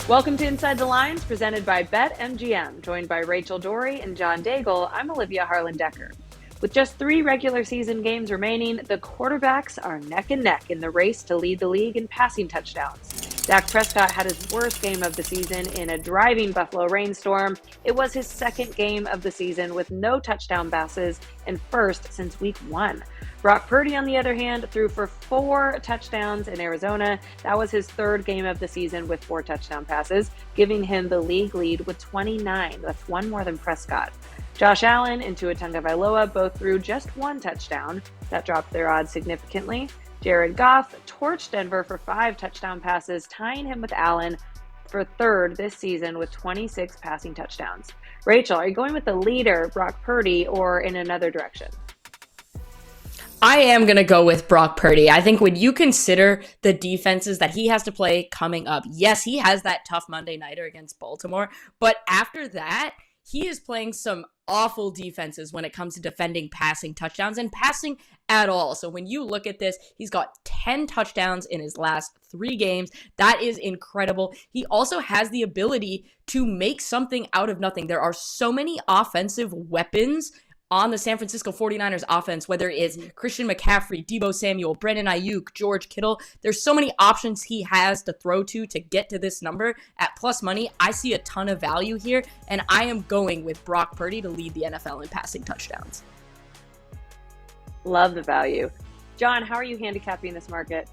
Welcome to Inside the Lines, presented by BetMGM. Joined by Rachel Doerrie and John Daigle, I'm Olivia Harlan Dekker. With just 3 regular season games remaining, the quarterbacks are neck and neck in the race to lead the league in passing touchdowns. Dak Prescott had his worst game of the season in a driving Buffalo rainstorm. It was his second game of the season with no touchdown passes and first since week 1. Brock Purdy, on the other hand, threw for 4 touchdowns in Arizona. That was his third game of the season with 4 touchdown passes, giving him the league lead with 29. That's 1 more than Prescott. Josh Allen and Tua Tagovailoa both threw just 1 touchdown. That dropped their odds significantly. Jared Goff torched Denver for 5 touchdown passes, tying him with Allen for third this season with 26 passing touchdowns. Rachel, are you going with the leader, Brock Purdy, or in another direction? I am going to go with Brock Purdy. I think when you consider the defenses that he has to play coming up, yes, he has that tough Monday nighter against Baltimore, but after that, he is playing some awful defenses when it comes to defending passing touchdowns and passing at all. So when you look at this, he's got 10 touchdowns in his last 3 games. That is incredible. He also has the ability to make something out of nothing. There are so many offensive weapons on the San Francisco 49ers offense, whether it's Christian McCaffrey, Deebo Samuel, Brandon Ayuk, George Kittle. There's so many options he has to throw to get to this number. At plus money, I see a ton of value here, and I am going with Brock Purdy to lead the NFL in passing touchdowns. Love the value. John, how are you handicapping this market?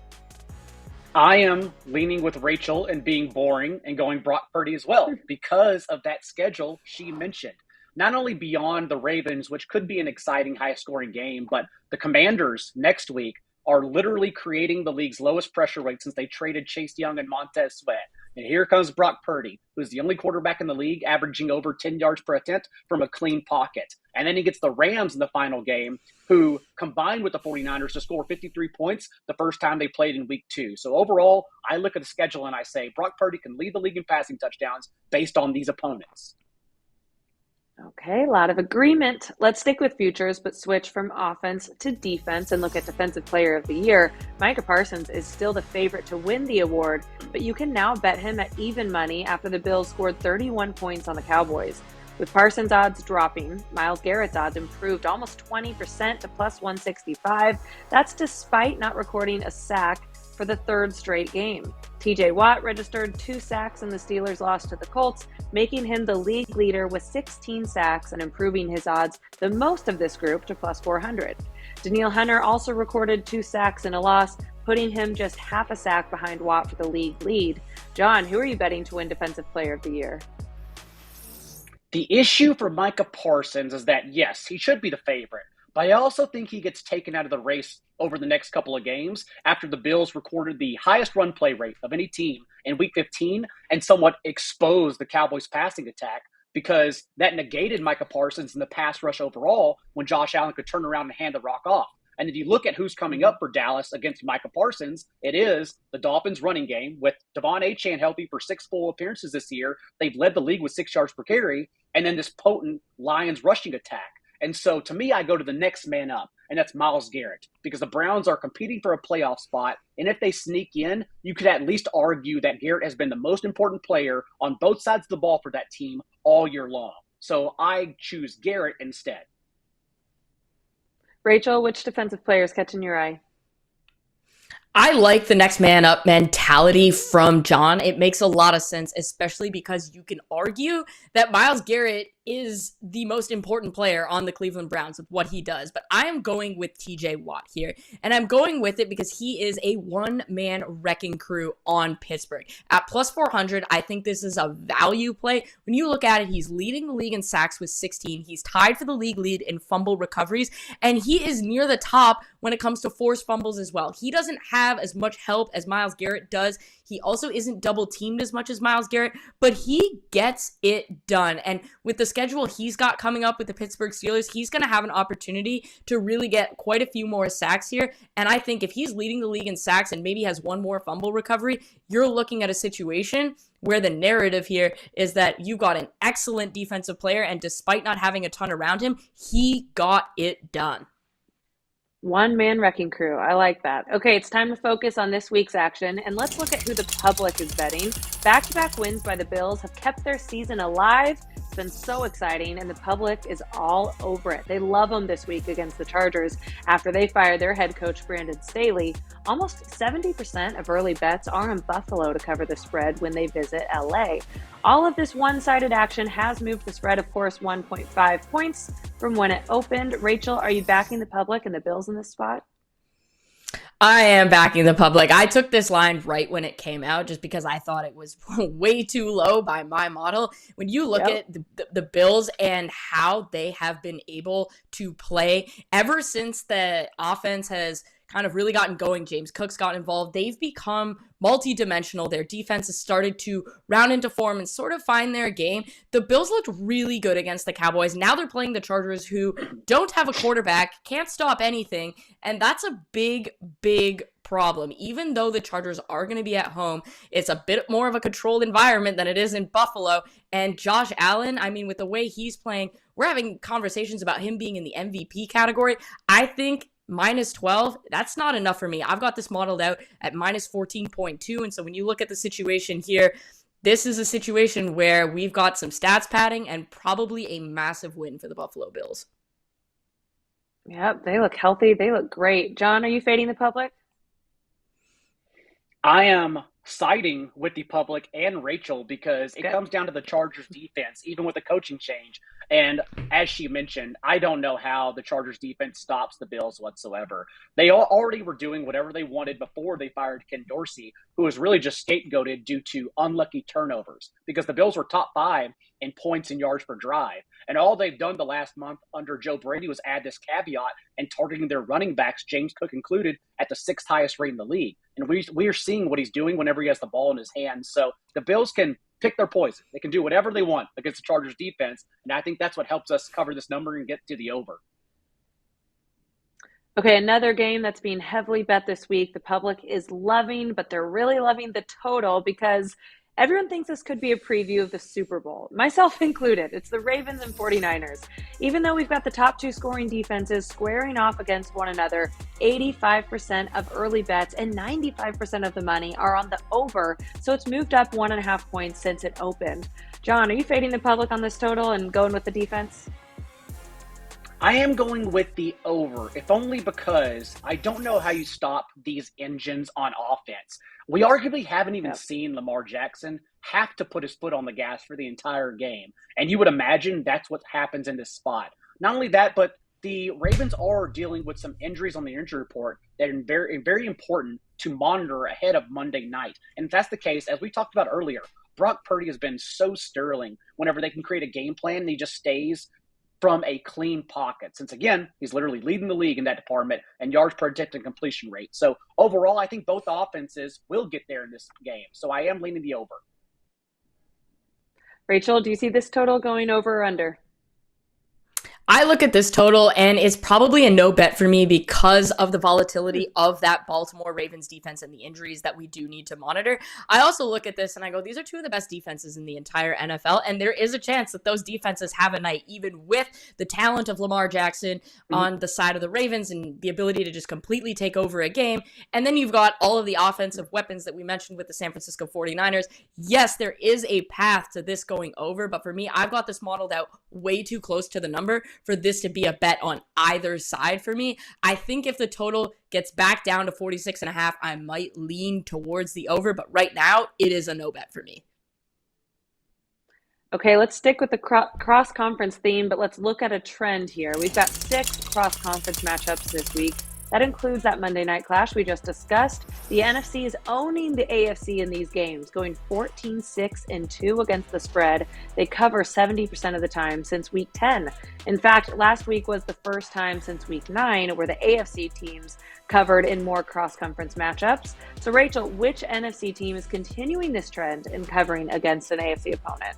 I am leaning with Rachel and being boring and going Brock Purdy as well because of that schedule she mentioned. Not only beyond the Ravens, which could be an exciting, high-scoring game, but the Commanders next week are literally creating the league's lowest pressure rate since they traded Chase Young and Montez Sweat. And here comes Brock Purdy, who's the only quarterback in the league averaging over 10 yards per attempt from a clean pocket. And then he gets the Rams in the final game, who combined with the 49ers to score 53 points the first time they played in week 2. So overall, I look at the schedule and I say Brock Purdy can lead the league in passing touchdowns based on these opponents. Okay, a lot of agreement. Let's stick with futures, but switch from offense to defense and look at Defensive Player of the Year. Micah Parsons is still the favorite to win the award, but you can now bet him at even money after the Bills scored 31 points on the Cowboys. With Parsons' odds dropping, Myles Garrett's odds improved almost 20% to plus 165. That's despite not recording a sack for the 3rd straight game. TJ Watt registered 2 sacks in the Steelers' loss to the Colts, making him the league leader with 16 sacks and improving his odds the most of this group to plus 400. Danielle Hunter also recorded 2 sacks in a loss, putting him just half a sack behind Watt for the league lead. John, who are you betting to win Defensive Player of the Year? The issue for Micah Parsons is that, yes, he should be the favorite, but I also think he gets taken out of the race over the next couple of games after the Bills recorded the highest run play rate of any team in Week 15 and somewhat exposed the Cowboys' passing attack because that negated Micah Parsons in the pass rush overall when Josh Allen could turn around and hand the rock off. And if you look at who's coming up for Dallas against Micah Parsons, it is the Dolphins' running game with Devon Achane healthy for 6 full appearances this year. They've led the league with 6 yards per carry, and then this potent Lions rushing attack. And so to me, I go to the next man up, and that's Myles Garrett, because the Browns are competing for a playoff spot. And if they sneak in, you could at least argue that Garrett has been the most important player on both sides of the ball for that team all year long. So I choose Garrett instead. Rachel, which defensive player is catching your eye? I like the next man up mentality from John. It makes a lot of sense, especially because you can argue that Myles Garrett is the most important player on the Cleveland Browns with what he does. But I am going with TJ Watt here. And I'm going with it because he is a one-man wrecking crew on Pittsburgh. At plus 400, I think this is a value play. When you look at it, he's leading the league in sacks with 16. He's tied for the league lead in fumble recoveries. And he is near the top when it comes to forced fumbles as well. He doesn't have as much help as Myles Garrett does. He also isn't double teamed as much as Myles Garrett, but he gets it done. And with the schedule he's got coming up with the Pittsburgh Steelers, he's going to have an opportunity to really get quite a few more sacks here. And I think if he's leading the league in sacks and maybe has one more fumble recovery, you're looking at a situation where the narrative here is that you've got an excellent defensive player, and despite not having a ton around him, he got it done. One-man wrecking crew. I like that. Okay, it's time to focus on this week's action, and let's look at who the public is betting. Back-to-back wins by the Bills have kept their season alive. It's been so exciting, and the public is all over it. They love them this week against the Chargers after they fired their head coach, Brandon Staley. Almost 70% of early bets are on Buffalo to cover the spread when they visit LA. All of this one-sided action has moved the spread, of course, 1.5 points from when it opened. Rachel, are you backing the public and the Bills in this spot? I am backing the public. I took this line right when it came out just because I thought it was way too low by my model. When you look at the Bills and how they have been able to play ever since the offense has kind of really gotten going, James Cook's got involved, they've become multi-dimensional. Their defense has started to round into form and sort of find their game. The Bills looked really good against the Cowboys. Now they're playing the Chargers, who don't have a quarterback, can't stop anything, and that's a big problem. Even though the Chargers are going to be at home, it's a bit more of a controlled environment than it is in Buffalo. And Josh Allen, I mean, with the way he's playing, we're having conversations about him being in the MVP category. I think minus 12, that's not enough for me. I've got this modeled out at minus 14.2. And so when you look at the situation here, this is a situation where we've got some stats padding and probably a massive win for the Buffalo Bills. Yep, they look healthy. They look great. John, are you fading the public? I am siding with the public and Rachel because it comes down to the Chargers defense, even with the coaching change. And as she mentioned, I don't know how the Chargers defense stops the Bills whatsoever. They already were doing whatever they wanted before they fired Ken Dorsey, who was really just scapegoated due to unlucky turnovers because the Bills were top 5 in points and yards per drive. And all they've done the last month under Joe Brady was add this caveat and targeting their running backs, James Cook included, at the 6th highest rate in the league. And we are seeing what he's doing whenever he has the ball in his hands. So the Bills can pick their poison. They can do whatever they want against the Chargers defense. And I think that's what helps us cover this number and get to the over. Okay, another game that's being heavily bet this week. The public is loving, but they're really loving the total because everyone thinks this could be a preview of the Super Bowl, myself included. It's the Ravens and 49ers. Even though we've got the top 2 scoring defenses squaring off against one another, 85% of early bets and 95% of the money are on the over, so it's moved up 1.5 points since it opened. John, are you fading the public on this total and going with the defense? I am going with the over, if only because I don't know how you stop these engines on offense. We arguably haven't even seen Lamar Jackson have to put his foot on the gas for the entire game. And you would imagine that's what happens in this spot. Not only that, but the Ravens are dealing with some injuries on the injury report that are very important to monitor ahead of Monday night. And if that's the case, as we talked about earlier, Brock Purdy has been so sterling whenever they can create a game plan and he just stays from a clean pocket, since again, he's literally leading the league in that department and yards per attempt and completion rate. So overall, I think both offenses will get there in this game. So I am leaning the over. Rachel, do you see this total going over or under? I look at this total and it's probably a no bet for me because of the volatility of that Baltimore Ravens defense and the injuries that we do need to monitor. I also look at this and I go, these are 2 of the best defenses in the entire NFL, and there is a chance that those defenses have a night, even with the talent of Lamar Jackson on the side of the Ravens and the ability to just completely take over a game. And then you've got all of the offensive weapons that we mentioned with the San Francisco 49ers. Yes, there is a path to this going over, but for me, I've got this modeled out way too close to the number for this to be a bet on either side for me. I think if the total gets back down to 46.5, I might lean towards the over, but right now it is a no bet for me. Okay, let's stick with the cross-conference theme, but let's look at a trend here. We've got 6 cross-conference matchups this week. That includes that Monday night clash we just discussed. The NFC is owning the AFC in these games, going 14-6-2 against the spread. They cover 70% of the time since week 10. In fact, last week was the first time since week 9 where the AFC teams covered in more cross-conference matchups. So Rachel, which NFC team is continuing this trend in covering against an AFC opponent?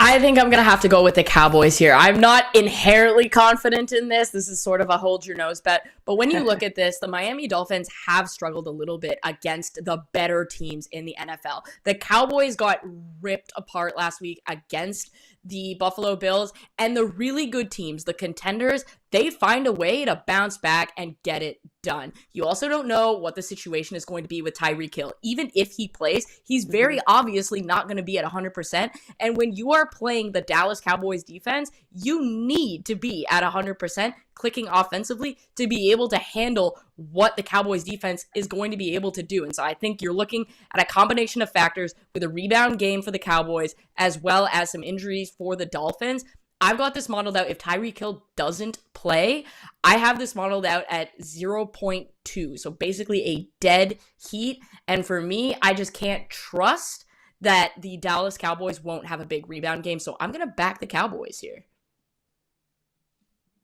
I think I'm going to have to go with the Cowboys here. I'm not inherently confident in this. This is sort of a hold your nose bet. But when you look at this, the Miami Dolphins have struggled a little bit against the better teams in the NFL. The Cowboys got ripped apart last week against the Buffalo Bills, and the really good teams, the contenders, they find a way to bounce back and get it done. You also don't know what the situation is going to be with Tyreek Hill. Even if he plays, he's very obviously not going to be at 100%. And when you are playing the Dallas Cowboys defense, you need to be at 100% clicking offensively to be able to handle what the Cowboys defense is going to be able to do. And so I think you're looking at a combination of factors with a rebound game for the Cowboys as well as some injuries for the Dolphins. I've got this modeled out. If Tyreek Hill doesn't play, I have this modeled out at 0.2. So basically a dead heat. And for me, I just can't trust that the Dallas Cowboys won't have a big rebound game. So I'm going to back the Cowboys here.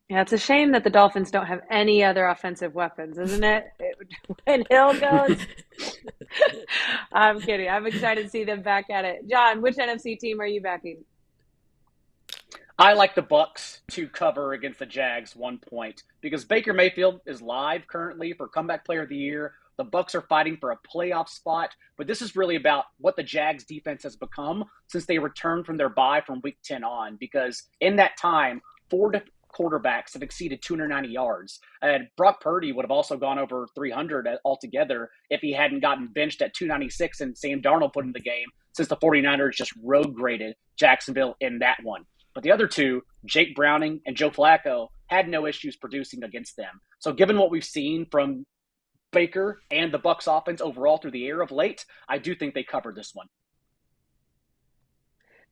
Yeah, it's a shame that the Dolphins don't have any other offensive weapons, isn't it? When Hill goes, I'm kidding. I'm excited to see them back at it. John, which NFC team are you backing? I like the Bucks to cover against the Jags 1 point because Baker Mayfield is live currently for Comeback Player of the Year. The Bucks are fighting for a playoff spot, but this is really about what the Jags defense has become since they returned from their bye from Week 10 on, because in that time, four quarterbacks have exceeded 290 yards. And Brock Purdy would have also gone over 300 altogether if he hadn't gotten benched at 296 and Sam Darnold put in the game, since the 49ers just road graded Jacksonville in that one. But the other two, Jake Browning and Joe Flacco, had no issues producing against them. So given what we've seen from Baker and the Bucs offense overall through the year of late, I do think they covered this one.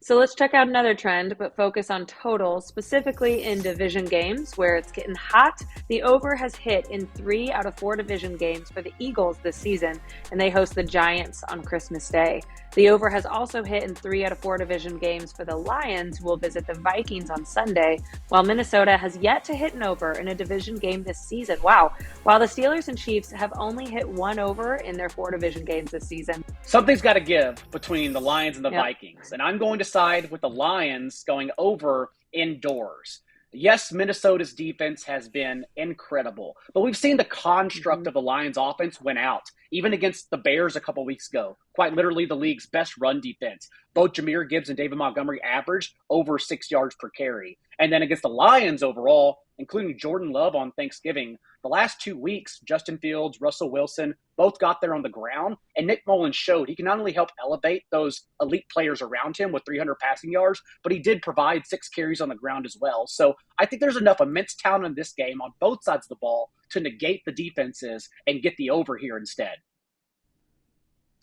So let's check out another trend, but focus on totals, specifically in division games where it's getting hot. The over has hit in 3 out of 4 division games for the Eagles this season, and they host the Giants on Christmas Day. The over has also hit in 3 out of 4 division games for the Lions, who will visit the Vikings on Sunday, while Minnesota has yet to hit an over in a division game this season. Wow. While the Steelers and Chiefs have only hit 1 over in their 4 division games this season. Something's got to give between the Lions and the Vikings, and I'm going to side with the Lions going over indoors. Yes, Minnesota's defense has been incredible, but we've seen the construct of the Lions offense win out, even against the Bears a couple weeks ago. Quite literally the league's best run defense. Both Jahmyr Gibbs and David Montgomery averaged over 6 yards per carry. And then against the Lions overall, including Jordan Love on Thanksgiving, the last 2 weeks, Justin Fields, Russell Wilson, both got there on the ground. And Nick Mullins showed he can not only help elevate those elite players around him with 300 passing yards, but he did provide 6 carries on the ground as well. So I think there's enough immense talent in this game on both sides of the ball to negate the defenses and get the over here instead.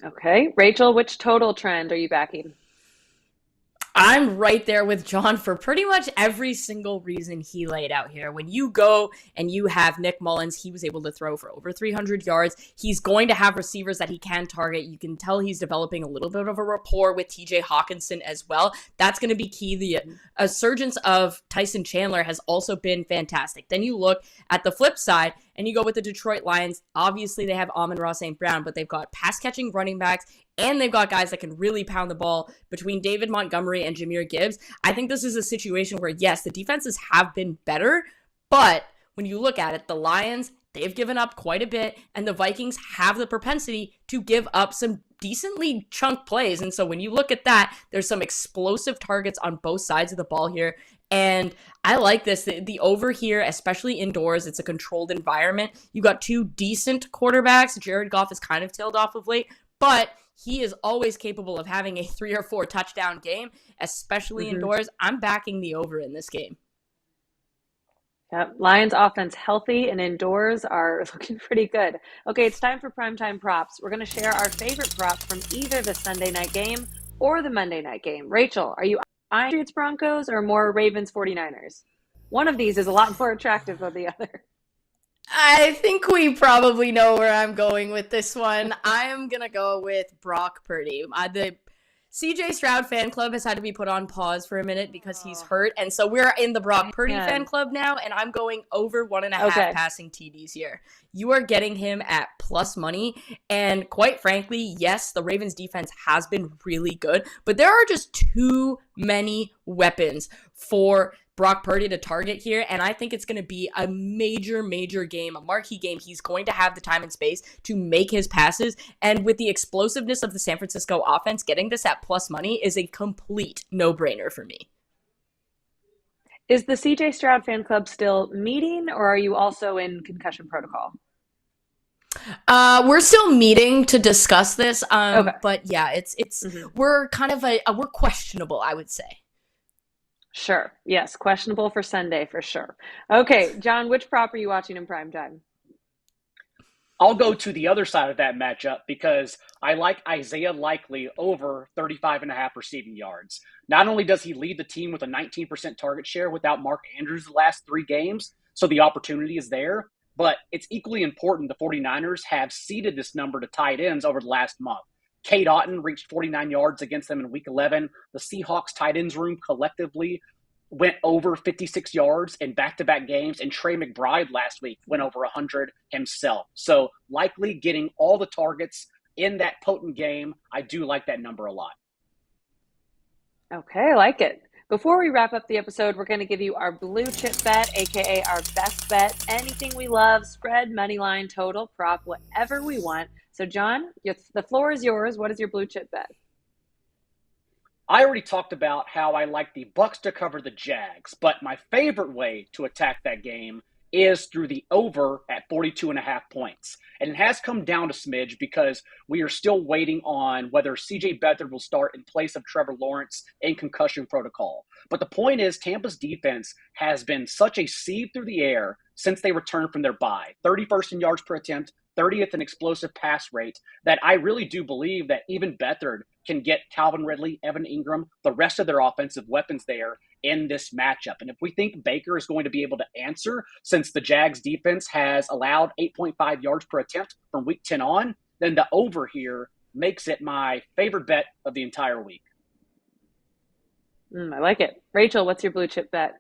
Okay. Rachel, which total trend are you backing? I'm right there with John for pretty much every single reason he laid out here. When you go and you have Nick Mullins, he was able to throw for over 300 yards. He's going to have receivers that he can target. You can tell he's developing a little bit of a rapport with TJ Hawkinson as well. That's going to be key. The resurgence of Tyson Chandler has also been fantastic. Then you look at the flip side and you go with the Detroit Lions. Obviously, they have Amon-Ra St. Brown, but they've got pass-catching running backs, and they've got guys that can really pound the ball between David Montgomery and Jahmyr Gibbs. I think this is a situation where, yes, the defenses have been better, but when you look at it, the Lions, they've given up quite a bit, and the Vikings have the propensity to give up some decently chunked plays. And so when you look at that, there's some explosive targets on both sides of the ball here. And I like this. The over here, especially indoors, it's a controlled environment. You got 2 decent quarterbacks. Jared Goff has kind of tailed off of late, but he is always capable of having a 3 or 4 touchdown game, especially indoors. I'm backing the over in this game. Yep. Lions offense healthy and indoors are looking pretty good. Okay, it's time for primetime props. We're going to share our favorite props from either the Sunday night game or the Monday night game. Rachel, are you eyeing Patriots Broncos or more Ravens 49ers? One of these is a lot more attractive than the other. I think we probably know where I'm going with this one. I'm going to go with Brock Purdy. The CJ Stroud fan club has had to be put on pause for a minute because he's hurt. And so we're in the Brock Purdy fan club now, and I'm going over 1.5 passing TDs here. You are getting him at plus money. And quite frankly, yes, the Ravens defense has been really good, but there are just too many weapons for Brock Purdy to target here, and I think it's going to be a major, major game, a marquee game. He's going to have the time and space to make his passes, and with the explosiveness of the San Francisco offense, getting this at plus money is a complete no-brainer for me. Is the CJ Stroud fan club still meeting, or are you also in concussion protocol? We're still meeting to discuss this. Okay. But yeah, we're kind of we're questionable, I would say. Sure. Yes. Questionable for Sunday for sure. Okay, John, which prop are you watching in prime time? I'll go to the other side of that matchup because I like Isaiah Likely over 35.5 receiving yards. Not only does he lead the team with a 19% target share without Mark Andrews the last 3 games, so the opportunity is there, but it's equally important the 49ers have ceded this number to tight ends over the last month. Cade Otton reached 49 yards against them in week 11. The Seahawks tight ends room collectively went over 56 yards in back-to-back games, and Trey McBride last week went over 100 himself. So Likely getting all the targets in that potent game. I do like that number a lot. Okay, I like it. Before we wrap up the episode, we're going to give you our blue chip bet, aka our best bet. Anything we love, spread, money line, total, prop, whatever we want. So, John, the floor is yours. What is your blue chip bet? I already talked about how I like the Bucks to cover the Jags, but my favorite way to attack that game is through the over at 42.5 points. And it has come down to smidge because we are still waiting on whether CJ Beathard will start in place of Trevor Lawrence in concussion protocol. But the point is, Tampa's defense has been such a sieve through the air since they returned from their bye. 31st in yards per attempt, 30th in explosive pass rate, that I really do believe that even Beathard can get Calvin Ridley, Evan Ingram, the rest of their offensive weapons there in this matchup. And if we think Baker is going to be able to answer, since the Jags defense has allowed 8.5 yards per attempt from week 10 on, then the over here makes it my favorite bet of the entire week. I like it. Rachel, what's your blue chip bet?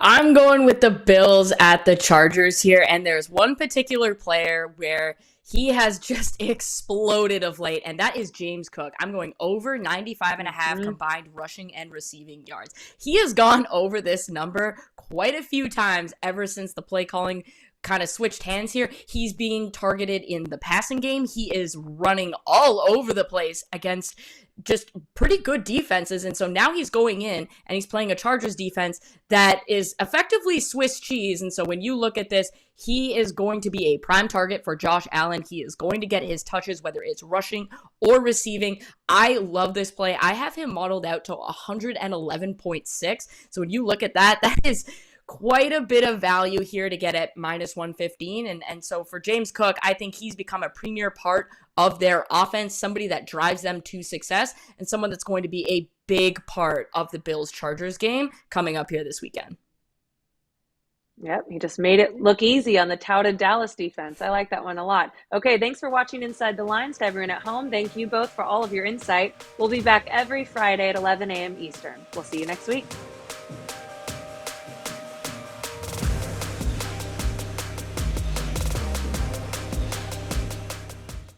I'm going with the Bills at the Chargers here, and there's one particular player where he has just exploded of late, and that is James Cook. I'm going over 95.5 combined rushing and receiving yards. He has gone over this number quite a few times ever since the play calling kind of switched hands here. He's being targeted in the passing game. He is running all over the place against just pretty good defenses. And so now he's going in and he's playing a Chargers defense that is effectively Swiss cheese. And so when you look at this, he is going to be a prime target for Josh Allen. He is going to get his touches, whether it's rushing or receiving. I love this play. I have him modeled out to 111.6. So when you look at that, that is quite a bit of value here to get at minus 115. And so for James Cook, I think he's become a premier part of their offense, somebody that drives them to success, and someone that's going to be a big part of the Bills-Chargers game coming up here this weekend. Yep, he just made it look easy on the touted Dallas defense. I like that one a lot. Okay, thanks for watching Inside the Lines. To everyone at home, thank you both for all of your insight. We'll be back every Friday at 11 a.m. Eastern. We'll see you next week.